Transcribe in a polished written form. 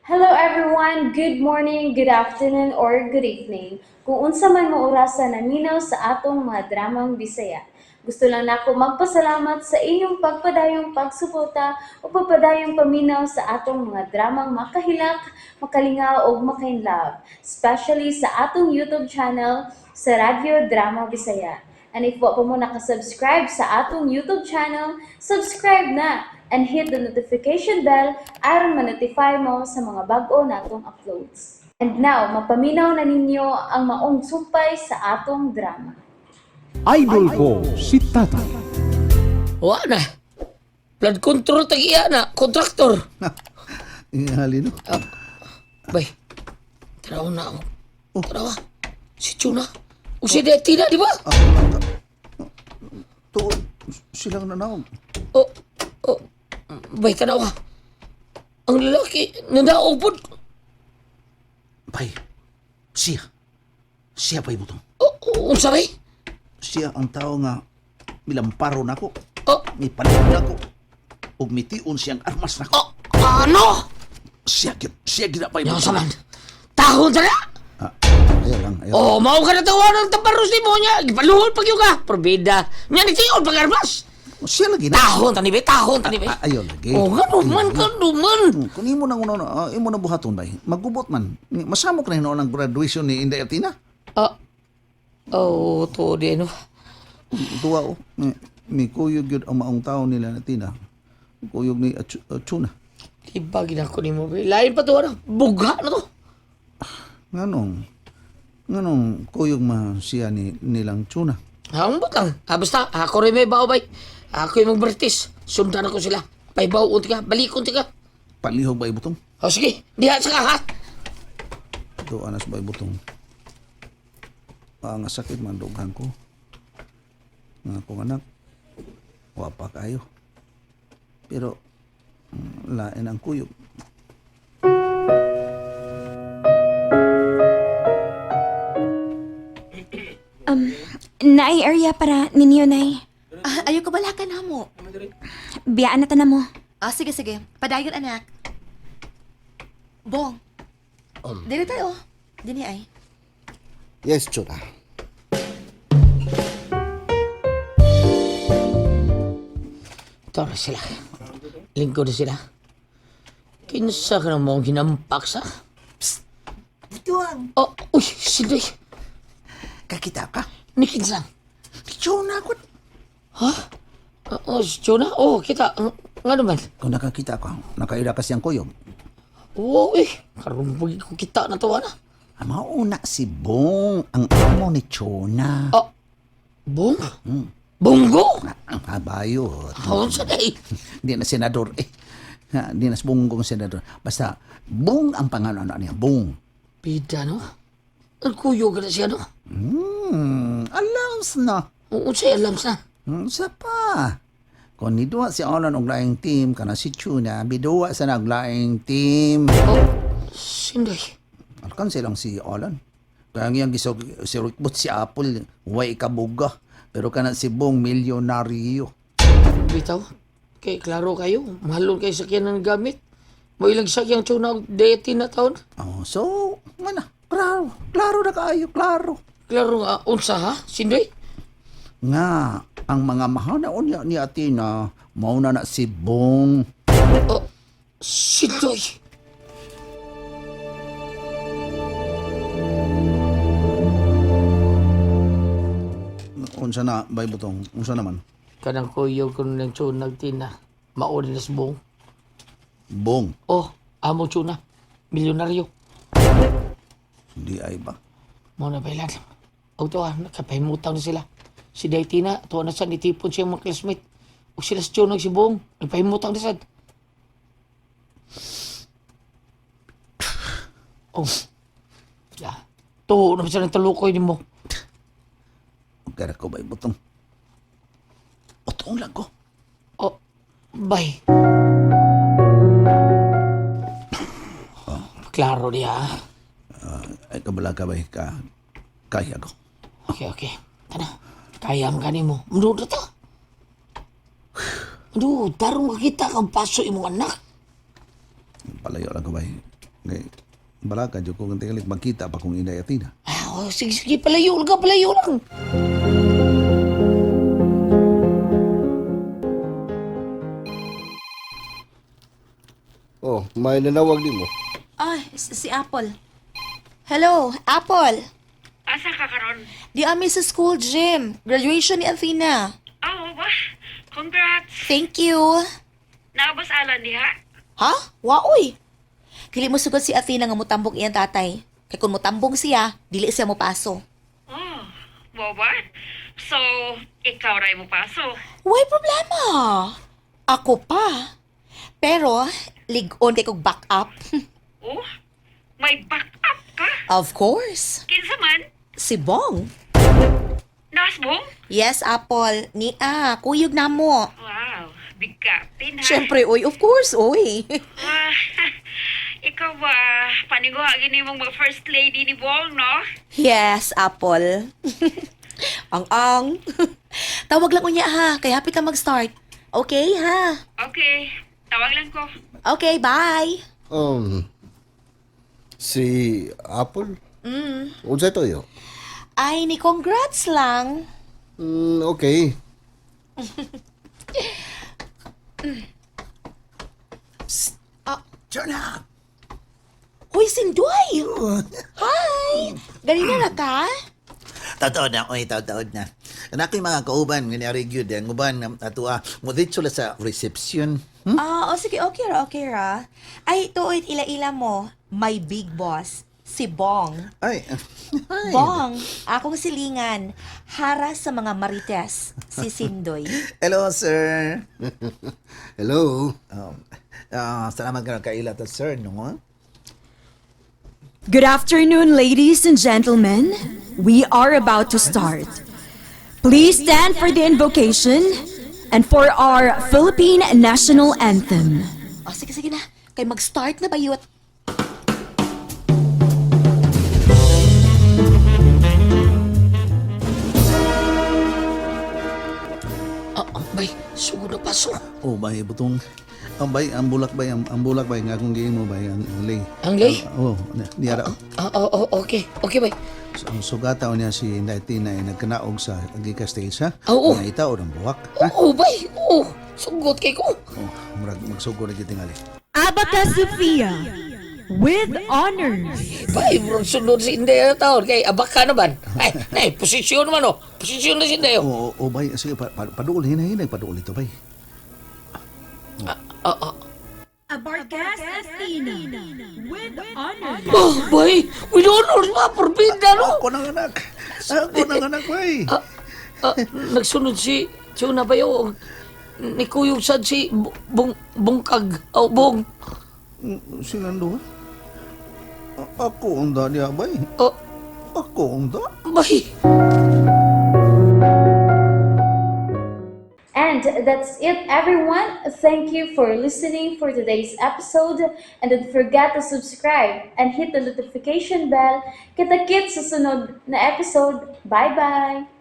Hello everyone, good morning, good afternoon, or good evening. Kung unsa man mo orasan naminaw sa atong mga dramang Bisaya. Gusto lang nako magpasalamat sa inyong pagpadayong pagsuporta o pagpadayong paminaw sa atong mga dramang makahilak, makalingaw o makainlove, especially sa atong YouTube channel sa Radyo Drama Bisaya. And if wa pa mo nakasubscribe sa atong YouTube channel, subscribe na and hit the notification bell aron ma-notify mo sa mga bag-o natong uploads. And now, mapaminaw na ninyo ang maong sumpay sa atong drama. Idol ko si Tata. Wa na. Blood control tag-iya na. Kontraktor. Ingali no? Bay. Taraw na ako. Tarawa. Si Chuna. O si Detina, di ba? Tuod, silang nanaog. Oh. Oh. Bay, tanawa. Ang lalaki, nanaog po. Bay, siya. Siya pa'y butong. Oh, unsa bay? Siya ang tao nga milamparo na ko. Oh. Mipalit na ko. Ug mitiun siyang armas na ko. Oh. Ano? Siya gina pa'y Yang butong. saman. Tahon ta na. Ayaw lang, ayaw. Oh, mau ka na tawa ng taparos ni mo niya. Gipaluhol pag yung ka. Probida. Nya ni tiyon pag-armas. Siya lagi na. Tahon tani bay, tahon tani bay. Ayaw lagi. Oh, ganuman, ganuman. Kung imo nang una, imo na buhaton bay. Magubot man. Masamok na hinoon ang graduation ni Inday Atina. Oh, to di ano. Tuwa o. May kuyog yun ang maong tao nila na Tina. Kuyog ni Chuna. Iba ginako ni mo bay. Lain pa to ano. Bugha na to. Nganong kuyog siya nilang Chuna. Ang butang. Basta, ako rin may bao bay. Ako yung mag-British. Sundan ako sila. Paibaw unti ka. Balik unti ka. Palihog ba ibutong? O sige, diha sa ka ha. Ito anas ba ibutong? Nga sakit man dughan ko. Nga akong anak. Wapa kayo. Pero lain ang kuyog. Naay area para ninyo, Nay. Ayaw ko balakan na mo. Biyaan na tanan mo. Sige, sige. Padayon, anak. Bong. Dili tayo. Dini ay. Yes, Chuna. Ito na sila. Lingkod na sila. Kinsa ka na mo ginampak sa? Ituang. Oh, uy, sinday. Kakita ka? Ni kinsa? Chuna ko. Ha? Oh, si Jonah? Oh, kita. Nga naman. Kung nakakita ka, nakaira ka siyang kuyog. Oo, karumbog ko kita na to, na. Ang mauna si Bong, ang amo ni Chuna. Oh, Bong? Bonggo? Ang habayot. Hawon sa day. Hindi na senador eh. Hindi na bunggong senador. Basta, Bong ang pangalan niya. Bong. Bida, no? Ang kuyo ka na siya, no? Alams na. Oo, siya alam sa. Sa pa. Kung niduwa si Alan og laing team, kana si Chuna, biduwa sa naglaing team. Oh, sinday. Alkan silang si Alan. Kaya ngayang gisirikbot si Apple, way kabuga. Pero kana si Bong, milyonaryo. Bitaw, kay klaro kayo. Mahalon kayo sakyan ng gamit. Mo ilang sakyang tuna og deity na taon. Oh, so, mana, klaro. Klaro na kayo, klaro. Klaro nga, unsa ha? Sinday? Nga, ang mga mahanaon niya ni Atina, mauna na si Bong. Oh, sinday. Unsa na, bay butong? Unsa naman? Kanang kuyo ko ng tuna tina. Mauli na subong. Bong. Oh, amo tuna. Milyonaryo. Di ay ba? Mo na bailan. O to nakapahimutang na sila. Si Daytina, tuwa na sa nitipon siyang mga classmate. O sila sa tiyunag si Bong. Nagpahimutang na sad. Oh. Ya. Tuho na siya ng talukoy ni mo. Gara ko bay butong. Otong lang ko. Oh, bay. Klaro niya. Ay kabala ka bay ka. Kaya ko. Okay. Tana. Kaya ang kanin mo. Manood na ta. Tarong makita kang paso imong anak. Palayo lang ko bay. Ngay, balaka, dyan ko kung tingalik magkita pa kung Inday Atina. Sige, sige, palayo lang. Oh, may nanawag din mo. Ay, si Apple. Hello, Apple. Asa ka karon? Di ami sa school gym. Graduation ni Athena. Oh, ba? Congrats! Thank you. Naabas alan diha? Ha? Waoy. Dili mo sugod si Athena nga mutambong iyang tatay. Kay kung mutambong siya, dili siya mo paso. Oh, mo ba? So, ikaw ray mo paso? Why problema? Ako pa. Pero, ligon kay kog back up. Oh, may backup ka? Of course. Kinsa man? Si Bong. Nasbong? Yes, Apple. Kuyog na mo. Wow, big captain ha? Siyempre, oy, of course, oy. Ah, ikaw ba, paniguhagin ni mong first lady ni Bong, no? Yes, Apple. Ang. Tawag lang unya ha, kay hapit na mag-start. Okay, ha? Okay, tawag lang ko. Okay, bye. Si Apple? Unsa ito yo? Ay, ni congrats lang. Okay. Turn up! Hoy, Sindoy! Hi! Ganina na ka? Totoo na, oy, totoo na. Anak ko yung mga kauban, nga gyud ang uban, ato mo dito sila sa reception. Sige, okay ra. Ay, tuoy, ila-ila mo. My big boss, si Bong. Ay, Bong, akong silingan. Hara sa mga marites, si Sindoy. hello, sir. Hello. Salamat ka kaila to, sir, no? Good afternoon, ladies and gentlemen. We are about to start. Please stand for the invocation and for our Philippine National Anthem. Sige na. Kay mag-start na ba yun? Bay, sugod na paso. Oh, bay, butong. Ang bulak bay, ang bulak bay, nga kung giin mo bay, ang lay. Ang lay? Niyara. Okay, bay. Ang sugataw niya si Inday Atina ay nagkanaog sa Agika Stage, ha? Oo. Nga itaw ng buwak, ha? Bay, sugod kay ko. Oh, magsugod na tingali. Abaca Sophia with honors. Bay, bro, sunod si Inday na taon. Kay abaka naman. Ay, posisyon naman, Posisyon na si Inday, Oo, bay, sige, paduol, hinay, paduol ito, bay. Abarcas Athena with honors. Bay, with honors ba? Forbida, no? Ako ng anak, bay. Nagsunod si Chuna ba yun? Ni Kuyog sad si Bungkag. Bong. Sinando, ha? Ako ang da niya, bay. Ako ang da. Bay. And that's it, everyone. Thank you for listening for today's episode. And don't forget to subscribe and hit the notification bell. Kita-kits sa sunod na episode. Bye-bye!